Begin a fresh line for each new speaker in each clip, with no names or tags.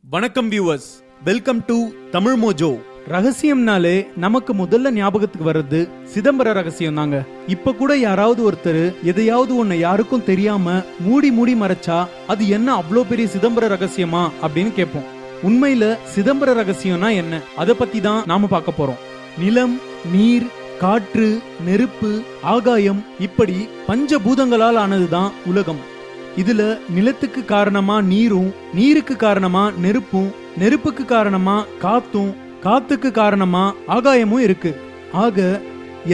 வணக்கம் viewers, welcome to Tamil Mojo. ரகசியம்னாலே நமக்கு முதல்ல ஞாபகத்துக்கு வர்றது சிதம்பர ரகசியம் தாங்க. இப்ப கூட யாராவது ஒருத்தர் எதையாவது ஒன்ன யாருக்கும் தெரியாம மூடி மூடி மறைச்சா அது என்ன அவ்வளோ பெரிய சிதம்பர ரகசியமா அப்படின்னு கேட்போம். உண்மையில சிதம்பர ரகசியம்னா என்ன, அதை பத்தி தான் நாம பார்க்க போறோம். நிலம், நீர், காற்று, நெருப்பு, ஆகாயம், இப்படி பஞ்சபூதங்களால் ஆனதுதான் உலகம். இதுல நிலத்துக்கு காரணமா நீரும், நீருக்கு காரணமா நெருப்பும், நெருப்புக்கு காரணமா காத்தும், காத்துக்கு காரணமா ஆகாயமும் இருக்கு. ஆக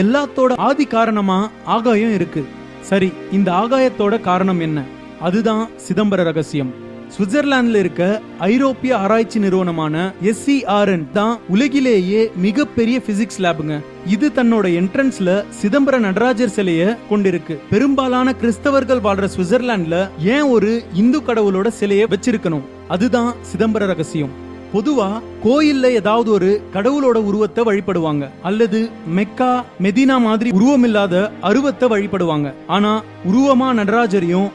எல்லாத்தோட ஆதி காரணமா ஆகாயம் இருக்கு. சரி, இந்த ஆகாயத்தோட காரணம் என்ன? அதுதான் சிதம்பர ரகசியம். சுவிட்சர்லாந்துல இருக்க ஐரோப்பிய ஆராய்ச்சி நிறுவனமான SCRN தான் உலகிலேயே மிகப்பெரிய பிசிக்ஸ் லேபுங்க. இது தன்னோட என்ட்ரன்ஸ்ல சிதம்பர நடராஜர் சிலைய கொண்டிருக்கு. பெரும்பாலான கிறிஸ்தவர்கள் வாழ்ற சுவிட்சர்லாந்துல ஏன் ஒரு இந்து கடவுளோட சிலைய வச்சிருக்கணும்? அதுதான் சிதம்பர ரகசியம். பொதுவா கோயில்ல ஏதாவது ஒரு கடவுளோட உருவத்தை வழிபடுவாங்க, அல்லது மெக்கா, மெதினா மாதிரி உருவம் இல்லாத அருவத்தை வழிபடுவாங்க. ஆனா உருவமா நடராஜரையும்,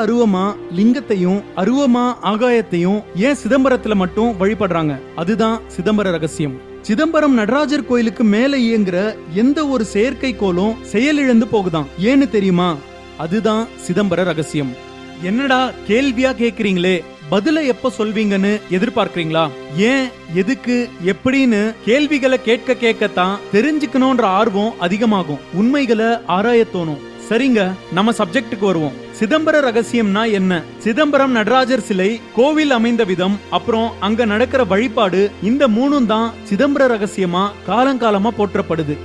அருவமா லிங்கத்தையும், அருவமா ஆகாயத்தையும் ஏன் சிதம்பரத்துல மட்டும் வழிபடுறாங்க? அதுதான் சிதம்பர ரகசியம். சிதம்பரம் நடராஜர் கோயிலுக்கு மேல இயங்குற எந்த ஒரு செயற்கைக்கோளும் செயலிழந்து போகுதான். ஏன்னு தெரியுமா? அதுதான் சிதம்பர ரகசியம். என்னடா கேள்வியா கேக்குறீங்களே, பதில எப்ப சொல்வீங்கன்னு எதிர்பார்க்கிறீங்களா? ஏன், எதுக்கு, எப்படின்னு கேள்விகளை கேட்க கேட்கத்தான் தெரிஞ்சுக்கணும்ன்ற ஆர்வம் அதிகமாகும், உண்மைகளை ஆராய தோணும். சரிங்க, நம்ம சப்ஜெக்டுக்கு வருவோம். சிதம்பர ரகசியம்னா என்ன? சிதம்பரம் நடராஜர் சிலை, கோவில் அமைந்த விதம், அப்புறம் அங்க நடக்கிற வழிபாடு, இந்த மூணும் தான் சிதம்பர ரகசியமா காலங்காலமா போற்றப்படுது.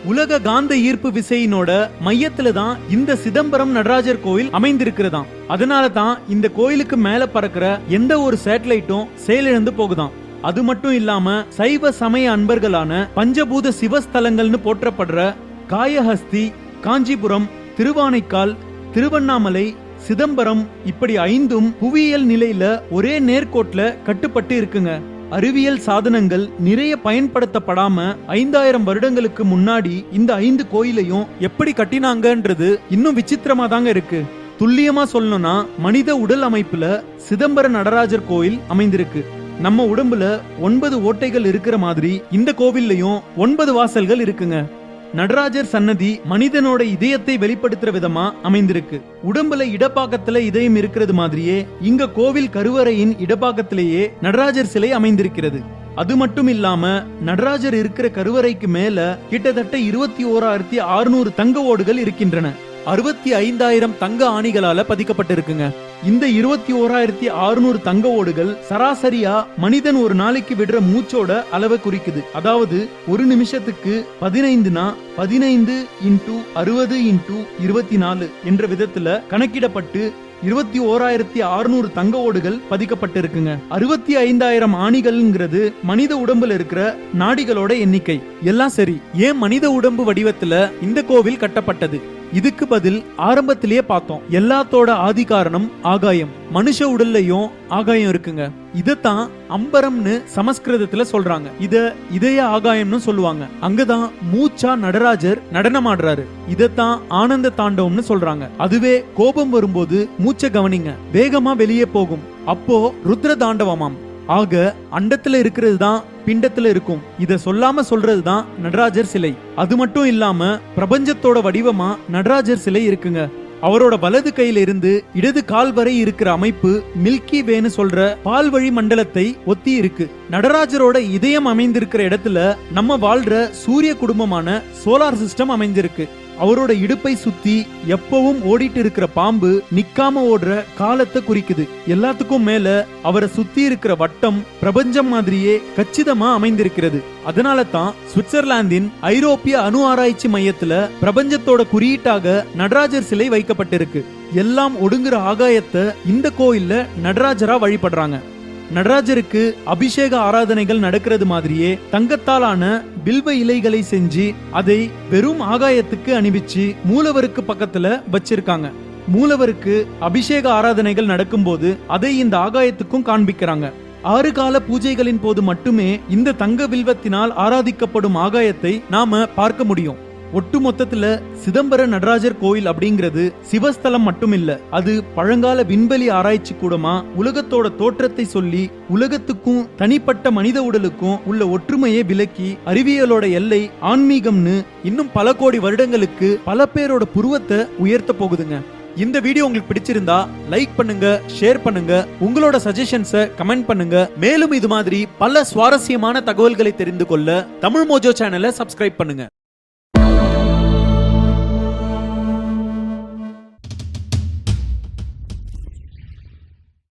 உலக காந்த ஈர்ப்பு விசையினோட மையத்துல தான் இந்த சிதம்பரம் நடராஜர் கோயில் அமைந்திருக்கிறதாம். அதனால தான் இந்த கோயிலுக்கு மேல பறக்கிற எந்த ஒரு சேட்டலைட்டும் செயலிழந்து போகுதாம். அது மட்டும் இல்லாம சைவ சமய அன்பர்களான பஞ்சபூத சிவஸ்தலங்கள்னு போற்றப்படுற காயஹஸ்தி, காஞ்சிபுரம், திருவானைக்கால், திருவண்ணாமலை, சிதம்பரம், இப்படி 5ம் புவியியல் நிலையில ஒரே நேர்கோட்ல கட்டுப்பட்டு இருக்குங்க. அறிவியல் சாதனங்கள் நிறைய பயன்படுத்தப்படாம 5000 வருடங்களுக்கு முன்னாடி இந்த 5 கோயிலையும் எப்படி கட்டினாங்கன்றது இன்னும் விசித்திரமா தாங்க இருக்கு. துல்லியமா சொல்லணும்னா மனித உடல் அமைப்புல சிதம்பர நடராஜர் கோயில் அமைந்திருக்கு. நம்ம உடம்புல 9 ஓட்டைகள் இருக்கிற மாதிரி இந்த கோவில்லையும் 9 வாசல்கள் இருக்குங்க. நடராஜர் சன்னதி மனிதனோட இதயத்தை வெளிப்படுத்துற விதமா அமைந்திருக்கு. உடம்புல இடப்பாக்கத்துல இதயம் இருக்கிறது மாதிரியே இங்க கோவில் கருவறையின் இடப்பாக்கத்திலேயே நடராஜர் சிலை அமைந்திருக்கிறது. அது மட்டும் இல்லாம நடராஜர் இருக்கிற கருவறைக்கு மேல கிட்டத்தட்ட 21,600 தங்க ஓடுகள் இருக்கின்றன. 65,000 தங்க ஆணிகளால பதிக்கப்பட்டிருக்குங்க. இந்த 21,600 தங்க ஓடுகள் சராசரியா மனிதன் ஒரு நாளைக்கு விடுற மூச்சோட அளவை குறிக்குது. அதாவது ஒரு நிமிஷத்துக்கு 15னா 15 × 60 × 24 என்ற விதத்துல கணக்கிடப்பட்டு 21,600 தங்க ஓடுகள் பதிக்கப்பட்டிருக்குங்க. 65,000 ஆணிகள்ங்கிறது மனித உடம்புல இருக்கிற நாடிகளோட எண்ணிக்கை. எல்லாம் சரி, ஏன் மனித உடம்பு வடிவத்துல இந்த கோவில் கட்டப்பட்டது? இதுக்கு பதில் ஆரம்பத்திலேயே பார்த்தோம். எல்லாத்தோட ஆதி காரணம் ஆகாயம். மனுஷ உடல்லையும் ஆகாயம் இருக்குங்க. இதத்தான் அம்பரம்னு சமஸ்கிருதத்துல சொல்றாங்க. இதய ஆகாயம்னு சொல்லுவாங்க. அங்கதான் மூச்சா நடராஜர் நடனமாடுறாரு. இதத்தான் ஆனந்த தாண்டவம்னு சொல்றாங்க. அதுவே கோபம் வரும்போது மூச்சை கவனிங்க, வேகமா வெளியே போகும், அப்போ ருத்ர தாண்டவமாம். ஆக அண்டத்துல இருக்கிறது தான் பிண்டத்துல இருக்கும். இத சொல்லாம சொல்றதுதான் நடராஜர் சிலை. அது மட்டும் இல்லாம பிரபஞ்சத்தோட வடிவமா நடராஜர் சிலை இருக்குங்க. அவரோட வலது கையில இருந்து இடது கால் வரை இருக்கிற அமைப்பு மில்கி வேன்னு சொல்ற பால்வழி மண்டலத்தை ஒத்தி இருக்கு. நடராஜரோட இதயம் அமைந்திருக்கிற இடத்துல நம்ம வாழ்ற சூரிய குடும்பமான சோலார் சிஸ்டம் அமைஞ்சிருக்கு. அவரோட இடுப்பை சுத்தி எப்பவும் ஓடிட்டு இருக்கிற பாம்பு நிக்காம ஓடுற காலத்தை குறிக்குது. எல்லாத்துக்கும் மேல அவரை சுத்தி இருக்கிற வட்டம் பிரபஞ்சம் மாதிரியே கச்சிதமா அமைந்திருக்கிறது. அதனால தான் சுவிட்சர்லாந்தின் ஐரோப்பிய அணு ஆராய்ச்சி மையத்துல பிரபஞ்சத்தோட குறியீட்டாக நடராஜர் சிலை வைக்கப்பட்டிருக்கு. எல்லாம் ஒடுங்குற ஆகாயத்தை இந்த கோயில்ல நடராஜரா வழிபடுறாங்க. நடராஜருக்கு அபிஷேக ஆராதனைகள் நடக்கிறது மாதிரியே தங்கத்தாலான பில்வ இலைகளை செஞ்சு அதை வெறும் ஆகாயத்துக்கு அணிவிச்சு மூலவருக்கு பக்கத்துல வச்சிருக்காங்க. மூலவருக்கு அபிஷேக ஆராதனைகள் நடக்கும்போது அதை இந்த ஆகாயத்துக்கும் காண்பிக்கிறாங்க. 6 கால பூஜைகளின் போது மட்டுமே இந்த தங்க வில்வத்தினால் ஆராதிக்கப்படும் ஆகாயத்தை நாம பார்க்க முடியும். ஒட்டு மொத்தத்துல சிதம்பர நடராஜர் கோயில் அப்படிங்கிறது சிவஸ்தலம் மட்டும் இல்ல, அது பழங்கால விண்வெளி ஆராய்ச்சி கூடமா உலகத்தோட தோற்றத்தை சொல்லி உலகத்துக்கும் தனிப்பட்ட மனித உடலுக்கும் உள்ள ஒற்றுமையை விளக்கி அறிவியலோட எல்லை ஆன்மீகம்னு இன்னும் பல கோடி வருடங்களுக்கு பல பேரோட புருவத்தை உயர்த்த போகுதுங்க. இந்த வீடியோ உங்களுக்கு பிடிச்சிருந்தா லைக் பண்ணுங்க, ஷேர் பண்ணுங்க, உங்களோட சஜஷன்ஸை கமெண்ட் பண்ணுங்க. மேலும் இது மாதிரி பல சுவாரஸ்யமான தகவல்களை தெரிந்து கொள்ள தமிழ் மோஜோ சேனலை சப்ஸ்கிரைப் பண்ணுங்க.